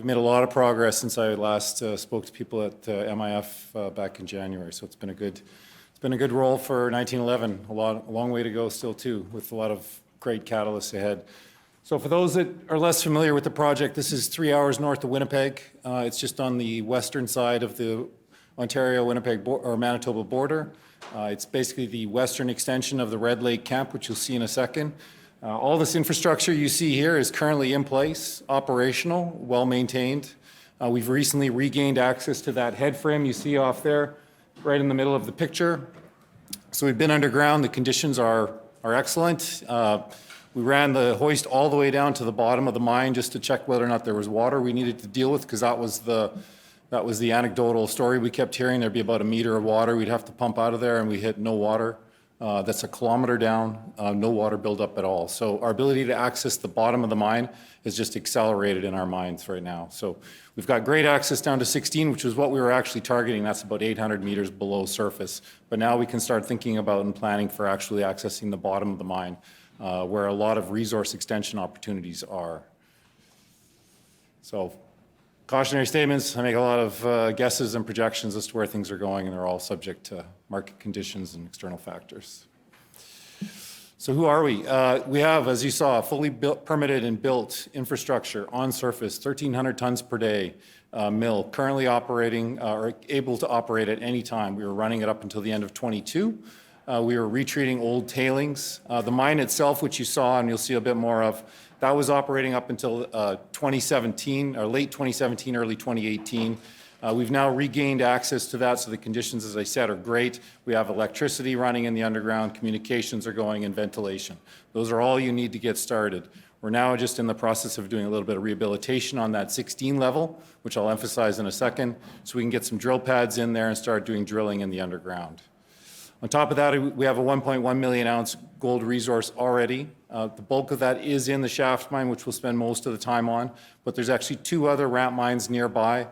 we've made a lot of progress since I last spoke to people at MIF back in January. So it's been a good role for 1911. A long way to go still too, with a lot of great catalysts ahead. So for those that are less familiar with the project, this is 3 hours north of Winnipeg. It's just on the western side of the Ontario-Winnipeg or Manitoba border. It's basically the western extension of the Red Lake camp, which you'll see in a second. All this infrastructure you see here is currently in place, operational, well-maintained. We've recently regained access to that head frame you see off there, right in the middle of the picture. So we've been underground. The conditions are excellent. We ran the hoist all the way down to the bottom of the mine just to check whether or not there was water we needed to deal with, because that was the anecdotal story we kept hearing. There'd be about a meter of water we'd have to pump out of there, and we hit no water. That's a kilometer down, no water buildup at all. So our ability to access the bottom of the mine is just accelerated in our minds right now. So we've got great access down to 16, which is what we were actually targeting. That's about 800 meters below surface. But now we can start thinking about and planning for actually accessing the bottom of the mine, where a lot of resource extension opportunities are. So cautionary statements, I make a lot of guesses and projections as to where things are going, and they're all subject to market conditions and external factors. So who are we? We have, as you saw, fully permitted and built infrastructure on surface, 1,300 tons per day mill, currently operating or able to operate at any time. We were running it up until the end of 22. We were retreating old tailings. The mine itself, which you saw and you'll see a bit more of, that was operating up until 2017, or late 2017, early 2018. We've now regained access to that, so the conditions, as I said, are great. We have electricity running in the underground, communications are going, and ventilation. Those are all you need to get started. We're now just in the process of doing a little bit of rehabilitation on that 16 level, which I'll emphasize in a second, so we can get some drill pads in there and start doing drilling in the underground. On top of that, we have a 1.1 million ounce gold resource already. The bulk of that is in the shaft mine, which we'll spend most of the time on, but there's actually 2 other ramp mines nearby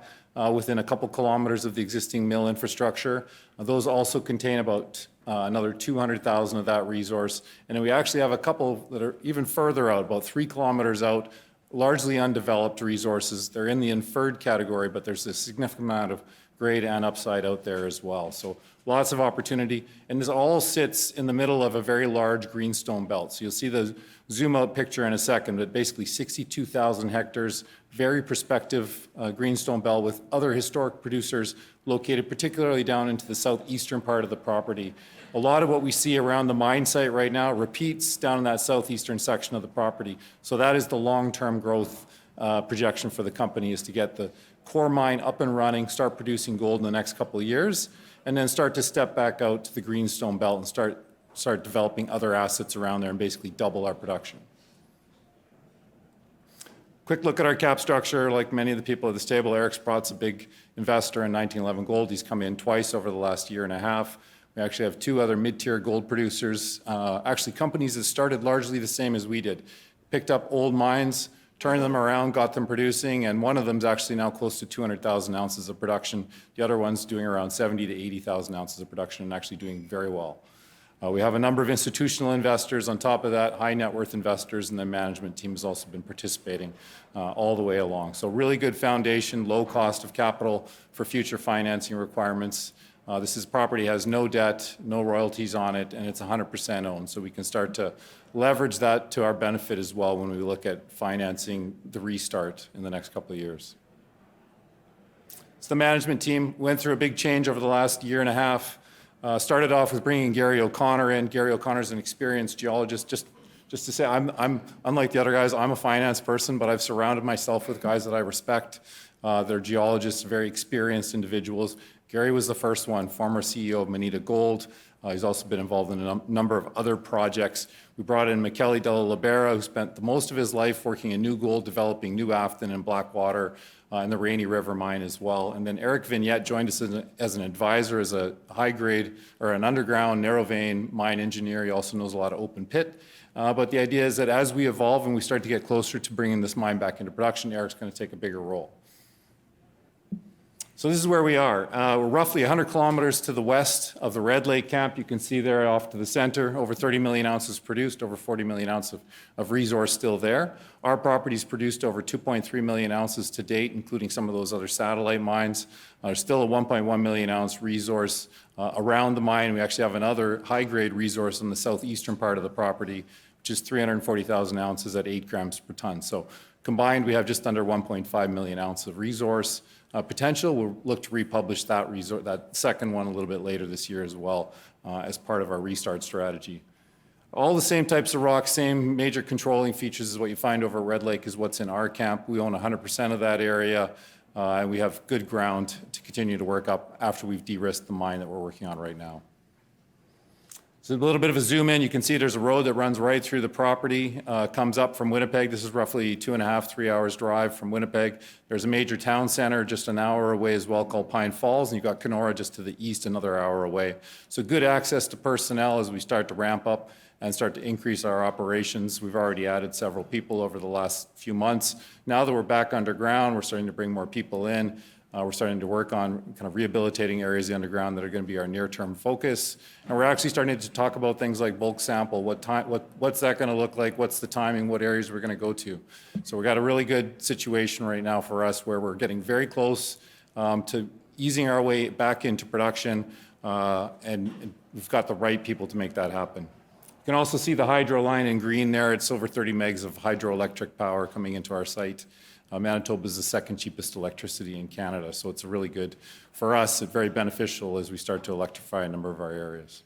within a couple kilometers of the existing mill infrastructure. Those also contain about another 200,000 of that resource. And then we actually have a couple that are even further out, about 3 kilometers out, largely undeveloped resources. They're in the inferred category, but there's a significant amount of grade and upside out there as well. So lots of opportunity. And this all sits in the middle of a very large greenstone belt. So you'll see the zoom out picture in a second, but basically 62,000 hectares, very prospective greenstone belt with other historic producers located particularly down into the southeastern part of the property. A lot of what we see around the mine site right now repeats down in that southeastern section of the property. So that is the long-term growth projection for the company, is to get the core mine up and running, start producing gold in the next couple of years, and then start to step back out to the greenstone belt and start developing other assets around there and basically double our production. Quick look at our cap structure. Like many of the people at this table, Eric Sprott's a big investor in 1911 Gold. He's come in twice over the last year and a half. We actually have 2 other mid-tier gold producers, actually companies that started largely the same as we did. Picked up old mines, turned them around, got them producing, and one of them is actually now close to 200,000 ounces of production. The other one's doing around 70 to 80,000 ounces of production and actually doing very well. We have a number of institutional investors on top of that, high net worth investors, and the management team has also been participating all the way along. So really good foundation, low cost of capital for future financing requirements. This property has no debt, no royalties on it, and it's 100% owned. So we can start to leverage that to our benefit as well when we look at financing the restart in the next couple of years. So the management team went through a big change over the last year and a half. Started off with bringing Gary O'Connor in. Gary O'Connor's an experienced geologist. Just to say, I'm unlike the other guys, I'm a finance person, but I've surrounded myself with guys that I respect. They're geologists, very experienced individuals. Gary was the first one, former CEO of Manita Gold. He's also been involved in a number of other projects. We brought in Michele Della Libera, who spent most of his life working in New Gold, developing New Afton and Blackwater, and the Rainy River mine as well. And then Eric Vignette joined us as an advisor, as a high-grade or an underground narrow vein mine engineer. He also knows a lot of open pit. But the idea is that as we evolve and we start to get closer to bringing this mine back into production, Eric's going to take a bigger role. So this is where we are. We're roughly 100 kilometers to the west of the Red Lake camp. You can see there off to the center, over 30 million ounces produced, over 40 million ounces of resource still there. Our property's produced over 2.3 million ounces to date, including some of those other satellite mines. There's still a 1.1 million ounce resource around the mine. We actually have another high-grade resource in the southeastern part of the property, which is 340,000 ounces at 8 grams per ton. So combined, we have just under 1.5 million ounces of resource potential. We'll look to republish that second one a little bit later this year as well as part of our restart strategy. All the same types of rocks, same major controlling features as what you find over Red Lake is what's in our camp. We own 100% of that area, and we have good ground to continue to work up after we've de-risked the mine that we're working on right now. So a little bit of a zoom in, you can see there's a road that runs right through the property, comes up from Winnipeg. This is roughly 2.5, 3 hours drive from Winnipeg. There's a major town center just an hour away as well called Pine Falls, and you've got Kenora just to the east another hour away. So good access to personnel as we start to ramp up and start to increase our operations. We've already added several people over the last few months. Now that we're back underground, we're starting to bring more people in. We're starting to work on kind of rehabilitating areas of the underground that are going to be our near-term focus. And we're actually starting to talk about things like bulk sample. What's that going to look like? What's the timing? What areas we're going to go to? So we've got a really good situation right now for us where we're getting very close to easing our way back into production, and we've got the right people to make that happen. You can also see the hydro line in green there. It's over 30 megs of hydroelectric power coming into our site. Manitoba is the second cheapest electricity in Canada, so it's really good for us. It's very beneficial as we start to electrify a number of our areas.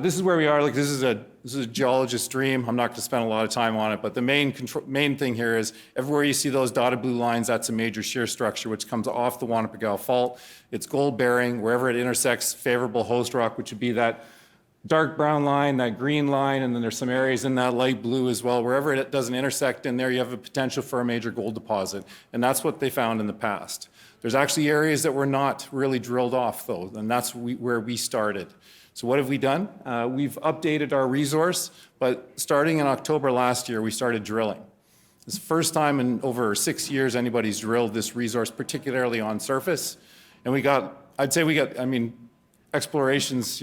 This is where we are. Like this is a geologist's dream. I'm not going to spend a lot of time on it, but the main thing here is everywhere you see those dotted blue lines, that's a major shear structure which comes off the Wanapekal Fault. It's gold bearing. Wherever it intersects favorable host rock, which would be that dark brown line, that green line, and then there's some areas in that light blue as well. Wherever it doesn't intersect in there, you have a potential for a major gold deposit, and that's what they found in the past. There's actually areas that were not really drilled off, though, and that's where we started. So what have we done? We've updated our resource, but starting in October last year, we started drilling. It's the first time in over 6 years anybody's drilled this resource, particularly on surface, and I'd say we got, explorations,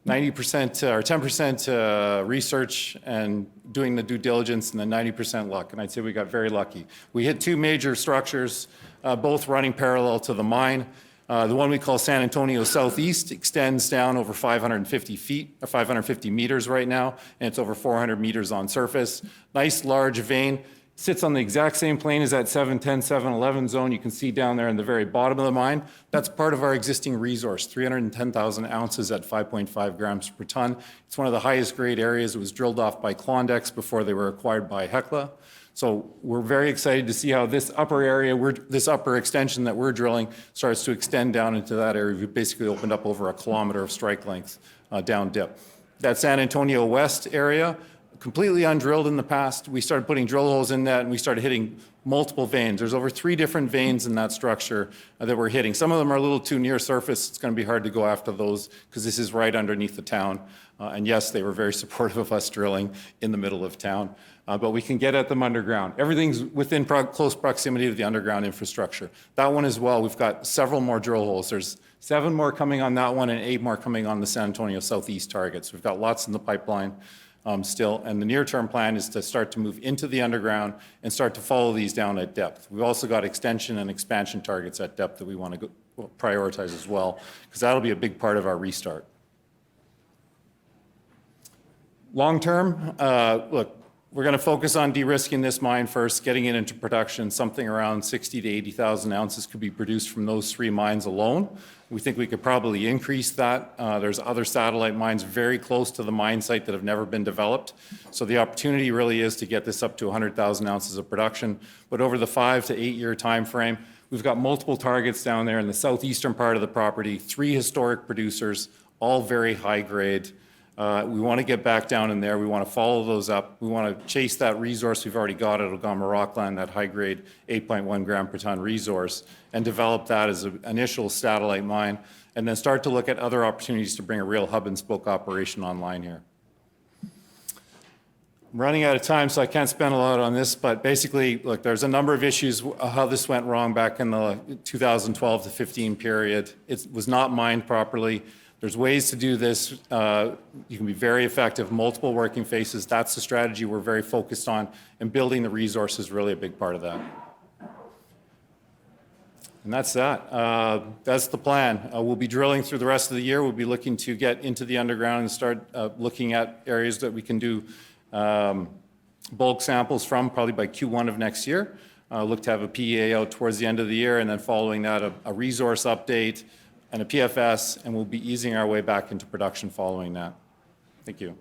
90% or 10% research and doing the due diligence, and then 90% luck. And I'd say we got very lucky. We hit 2 major structures, both running parallel to the mine. The one we call San Antonio Southeast extends down over 550 feet, or 550 meters right now, and it's over 400 meters on surface. Nice large vein. Sits on the exact same plane as that 710, 711 zone you can see down there in the very bottom of the mine. That's part of our existing resource, 310,000 ounces at 5.5 grams per ton. It's one of the highest grade areas. It was drilled off by Klondex before they were acquired by Hecla. So we're very excited to see how this upper area, this upper extension that we're drilling starts to extend down into that area. We've basically opened up over 1 kilometer of strike length down dip. That San Antonio West area, completely undrilled in the past. We started putting drill holes in that, and we started hitting multiple veins. There's over 3 different veins in that structure that we're hitting. Some of them are a little too near surface. It's going to be hard to go after those because this is right underneath the town. And yes, they were very supportive of us drilling in the middle of town. But we can get at them underground. Everything's within close proximity to the underground infrastructure. That one as well, we've got several more drill holes. There's 7 more coming on that one and 8 more coming on the San Antonio Southeast targets. We've got lots in the pipeline. Still, and the near-term plan is to start to move into the underground and start to follow these down at depth. We've also got extension and expansion targets at depth that we want to prioritize as well, because that'll be a big part of our restart. Long-term, look, we're going to focus on de-risking this mine first, getting it into production. Something around 60 to 80,000 ounces could be produced from those 3 mines alone. We think we could probably increase that. There's other satellite mines very close to the mine site that have never been developed. So the opportunity really is to get this up to 100,000 ounces of production. But over the 5 to 8 year time frame, we've got multiple targets down there in the southeastern part of the property, 3 historic producers, all very high grade. We want to get back down in there. We want to follow those up. We want to chase that resource we've already got at Ogama Rockland, that high-grade 8.1 gram per ton resource, and develop that as an initial satellite mine, and then start to look at other opportunities to bring a real hub-and-spoke operation online here. running out of time, so I can't spend a lot on this, but basically, look, there's a number of issues how this went wrong back in the 2012 to 15 period. It was not mined properly. There's ways to do this. You can be very effective, multiple working phases. That's the strategy we're very focused on, and building the resource is really a big part of that. And that's that. That's the plan. We'll be drilling through the rest of the year. We'll be looking to get into the underground and start looking at areas that we can do bulk samples from probably by Q1 of next year. Look to have a PEA out towards the end of the year, and then following that a resource update and a PFS, and we'll be easing our way back into production following that. Thank you.